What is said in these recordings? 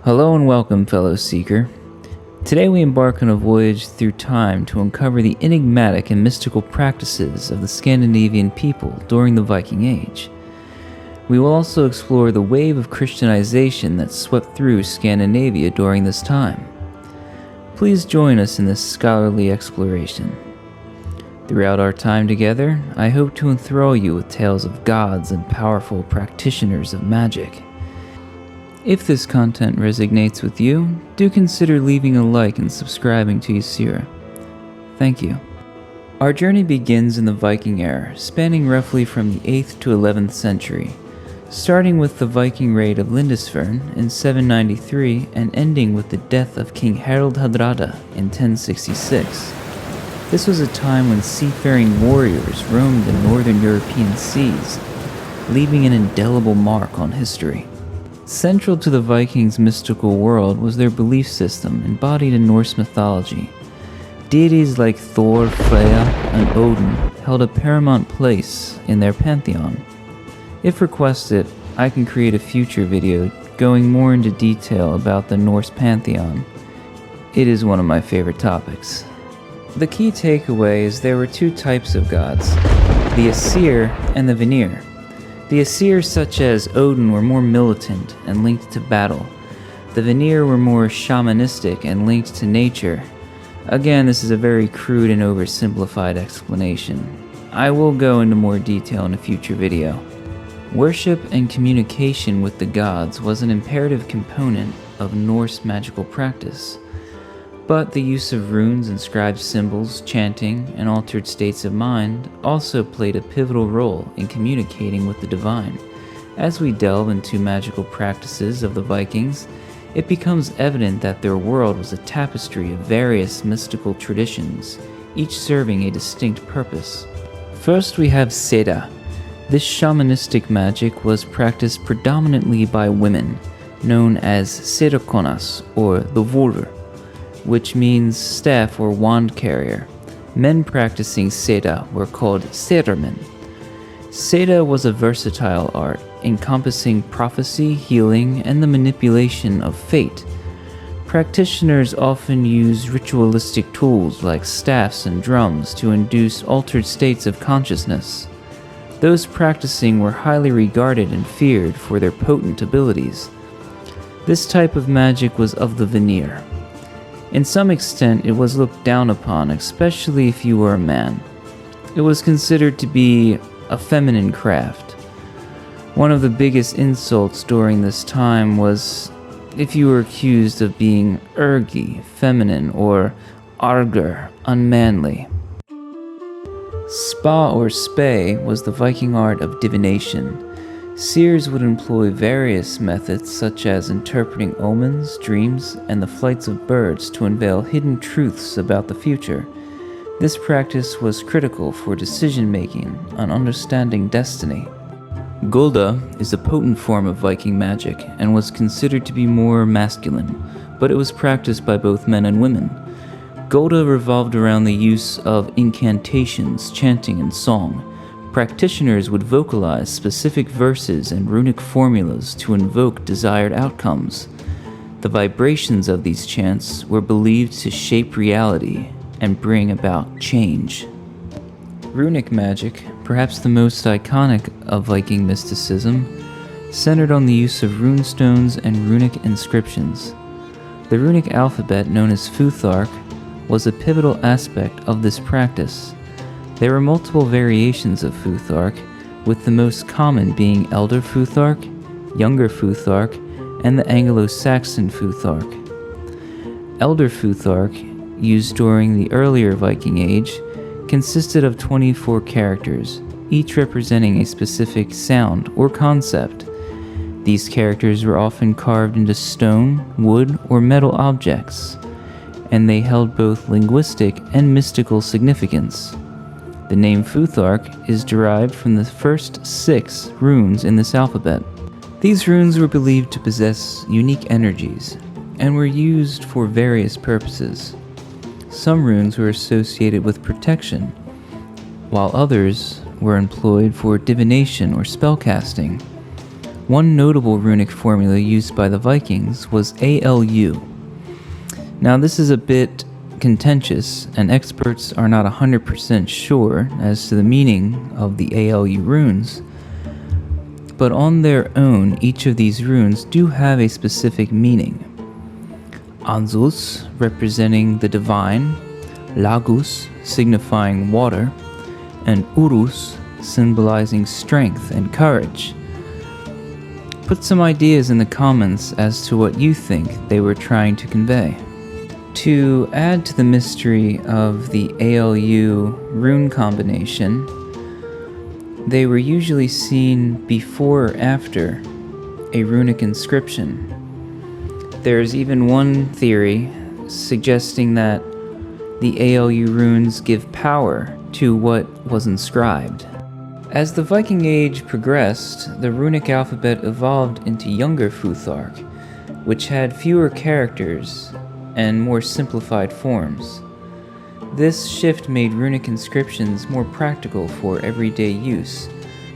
Hello and welcome, fellow seeker. Today we embark on a voyage through time to uncover the enigmatic and mystical practices of the Scandinavian people during the Viking Age. We will also explore the wave of Christianization that swept through Scandinavia during this time. Please join us in this scholarly exploration. Throughout our time together, I hope to enthrall you with tales of gods and powerful practitioners of magic. If this content resonates with you, do consider leaving a like and subscribing to Ysera. Thank you. Our journey begins in the Viking Era, spanning roughly from the 8th to 11th century, starting with the Viking raid of Lindisfarne in 793 and ending with the death of King Harald Hardrada in 1066. This was a time when seafaring warriors roamed the northern European seas, leaving an indelible mark on history. Central to the Vikings' mystical world was their belief system embodied in Norse mythology. Deities like Thor, Freyja, and Odin held a paramount place in their pantheon. If requested, I can create a future video going more into detail about the Norse pantheon. It is one of my favorite topics. The key takeaway is there were two types of gods, the Aesir and the Vanir. The Aesir, such as Odin, were more militant and linked to battle. The Vanir were more shamanistic and linked to nature. Again, this is a very crude and oversimplified explanation. I will go into more detail in a future video. Worship and communication with the gods was an imperative component of Norse magical practice. But the use of runes, inscribed symbols, chanting, and altered states of mind also played a pivotal role in communicating with the divine. As we delve into magical practices of the Vikings, it becomes evident that their world was a tapestry of various mystical traditions, each serving a distinct purpose. First we have Seda. This shamanistic magic was practiced predominantly by women, known as Sedakonas or the Volur, which means staff or wand carrier. Men practicing Seda were called Sermen. Seda was a versatile art, encompassing prophecy, healing, and the manipulation of fate. Practitioners often used ritualistic tools like staffs and drums to induce altered states of consciousness. Those practicing were highly regarded and feared for their potent abilities. This type of magic was of the Vanir. In some extent, it was looked down upon, especially if you were a man. It was considered to be a feminine craft. One of the biggest insults during this time was if you were accused of being ergi, feminine, or arger, unmanly. Spa or spay was the Viking art of divination. Seers would employ various methods such as interpreting omens, dreams, and the flights of birds to unveil hidden truths about the future. This practice was critical for decision-making and understanding destiny. Gulda is a potent form of Viking magic and was considered to be more masculine, but it was practiced by both men and women. Gulda revolved around the use of incantations, chanting, and song. Practitioners would vocalize specific verses and runic formulas to invoke desired outcomes. The vibrations of these chants were believed to shape reality and bring about change. Runic magic, perhaps the most iconic of Viking mysticism, centered on the use of runestones and runic inscriptions. The runic alphabet, known as Futhark, was a pivotal aspect of this practice. There were multiple variations of Futhark, with the most common being Elder Futhark, Younger Futhark, and the Anglo-Saxon Futhark. Elder Futhark, used during the earlier Viking Age, consisted of 24 characters, each representing a specific sound or concept. These characters were often carved into stone, wood, or metal objects, and they held both linguistic and mystical significance. The name Futhark is derived from the first 6 runes in this alphabet. These runes were believed to possess unique energies and were used for various purposes. Some runes were associated with protection, while others were employed for divination or spellcasting. One notable runic formula used by the Vikings was ALU. Now this is a bit contentious, and experts are not 100% sure as to the meaning of the ALU runes, but on their own, each of these runes do have a specific meaning. Anzus, representing the divine, Lagus, signifying water, and Urus, symbolizing strength and courage. Put some ideas in the comments as to what you think they were trying to convey. To add to the mystery of the ALU rune combination, they were usually seen before or after a runic inscription. There's even one theory suggesting that the ALU runes give power to what was inscribed. As the Viking Age progressed, the runic alphabet evolved into younger Futhark, which had fewer characters and more simplified forms. This shift made runic inscriptions more practical for everyday use,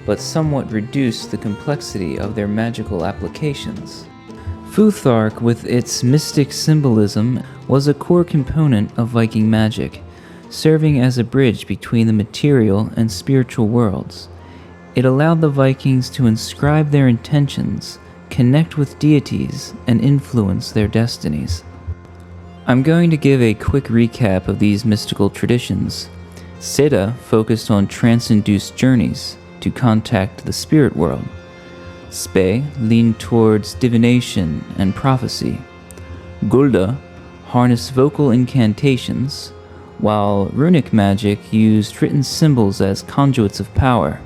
but somewhat reduced the complexity of their magical applications. Futhark, with its mystic symbolism, was a core component of Viking magic, serving as a bridge between the material and spiritual worlds. It allowed the Vikings to inscribe their intentions, connect with deities, and influence their destinies. I'm going to give a quick recap of these mystical traditions. Seda focused on trance-induced journeys to contact the spirit world. Spe leaned towards divination and prophecy. Gulda harnessed vocal incantations, while runic magic used written symbols as conduits of power.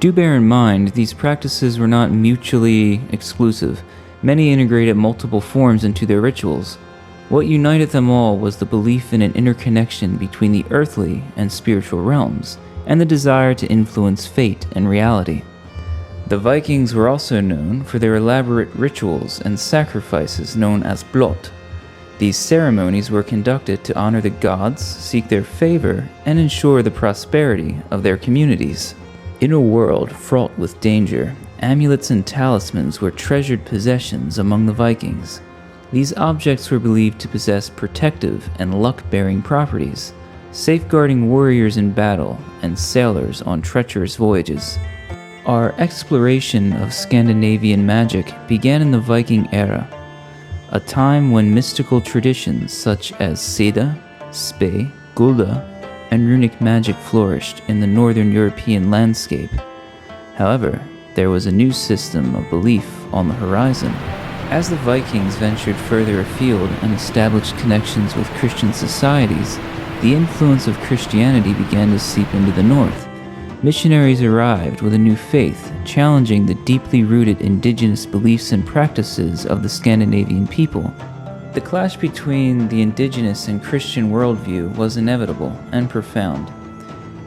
Do bear in mind, these practices were not mutually exclusive. Many integrated multiple forms into their rituals. What united them all was the belief in an interconnection between the earthly and spiritual realms, and the desire to influence fate and reality. The Vikings were also known for their elaborate rituals and sacrifices known as blot. These ceremonies were conducted to honor the gods, seek their favor, and ensure the prosperity of their communities. In a world fraught with danger, amulets and talismans were treasured possessions among the Vikings. These objects were believed to possess protective and luck-bearing properties, safeguarding warriors in battle and sailors on treacherous voyages. Our exploration of Scandinavian magic began in the Viking Era, a time when mystical traditions such as Seda, Spe, Gulda, and runic magic flourished in the northern European landscape. However, there was a new system of belief on the horizon. As the Vikings ventured further afield and established connections with Christian societies, the influence of Christianity began to seep into the north. Missionaries arrived with a new faith, challenging the deeply rooted indigenous beliefs and practices of the Scandinavian people. The clash between the indigenous and Christian worldview was inevitable and profound.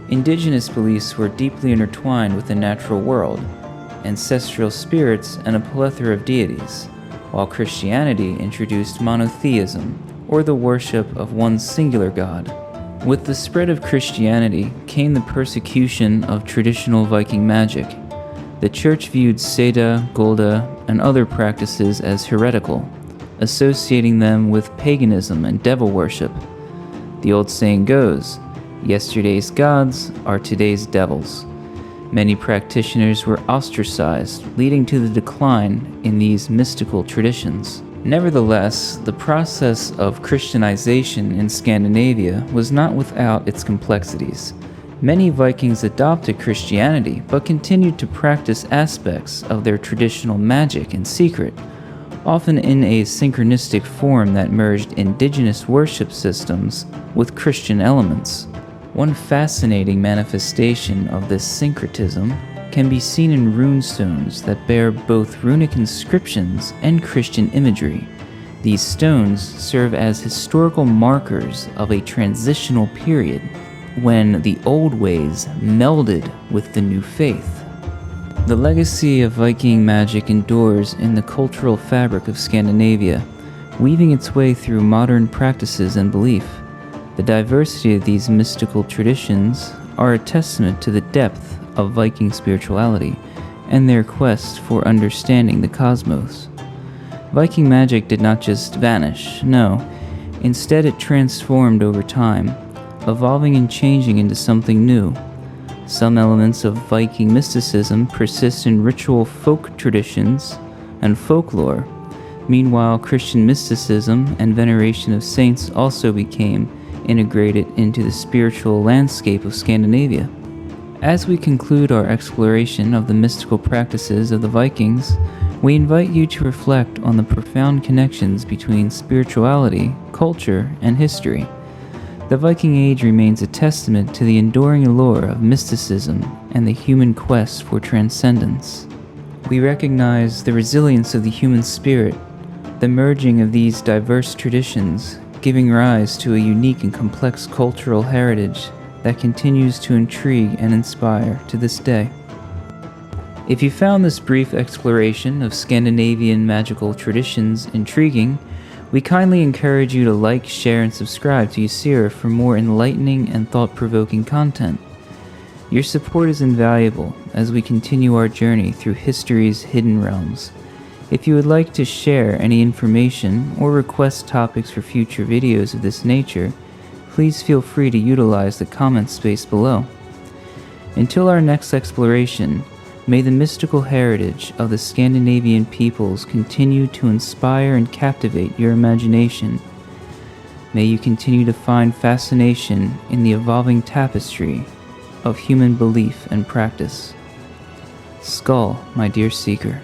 Indigenous beliefs were deeply intertwined with the natural world, ancestral spirits, and a plethora of deities, while Christianity introduced monotheism, or the worship of one singular god. With the spread of Christianity came the persecution of traditional Viking magic. The church viewed Seda, Gulda, and other practices as heretical, associating them with paganism and devil worship. The old saying goes, "Yesterday's gods are today's devils." Many practitioners were ostracized, leading to the decline in these mystical traditions. Nevertheless, the process of Christianization in Scandinavia was not without its complexities. Many Vikings adopted Christianity, but continued to practice aspects of their traditional magic in secret, often in a synchronistic form that merged indigenous worship systems with Christian elements. One fascinating manifestation of this syncretism can be seen in runestones that bear both runic inscriptions and Christian imagery. These stones serve as historical markers of a transitional period when the old ways melded with the new faith. The legacy of Viking magic endures in the cultural fabric of Scandinavia, weaving its way through modern practices and belief. The diversity of these mystical traditions are a testament to the depth of Viking spirituality and their quest for understanding the cosmos. Viking magic did not just vanish, no. Instead, it transformed over time, evolving and changing into something new. Some elements of Viking mysticism persist in ritual folk traditions and folklore. Meanwhile, Christian mysticism and veneration of saints also became integrated into the spiritual landscape of Scandinavia. As we conclude our exploration of the mystical practices of the Vikings, we invite you to reflect on the profound connections between spirituality, culture, and history. The Viking Age remains a testament to the enduring allure of mysticism and the human quest for transcendence. We recognize the resilience of the human spirit, the merging of these diverse traditions, giving rise to a unique and complex cultural heritage that continues to intrigue and inspire to this day. If you found this brief exploration of Scandinavian magical traditions intriguing, we kindly encourage you to like, share, and subscribe to Ysera for more enlightening and thought-provoking content. Your support is invaluable as we continue our journey through history's hidden realms. If you would like to share any information or request topics for future videos of this nature, please feel free to utilize the comment space below. Until our next exploration, may the mystical heritage of the Scandinavian peoples continue to inspire and captivate your imagination. May you continue to find fascination in the evolving tapestry of human belief and practice. Skull, my dear seeker.